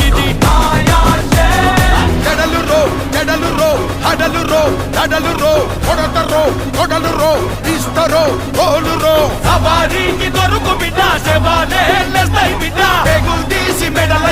ఇది జడలు రో హడలు రో కొడలు రో ఇస్తరో గోలు రో సవారీకి దొరుకు బిడ్డ శవాలే తీసి మెడల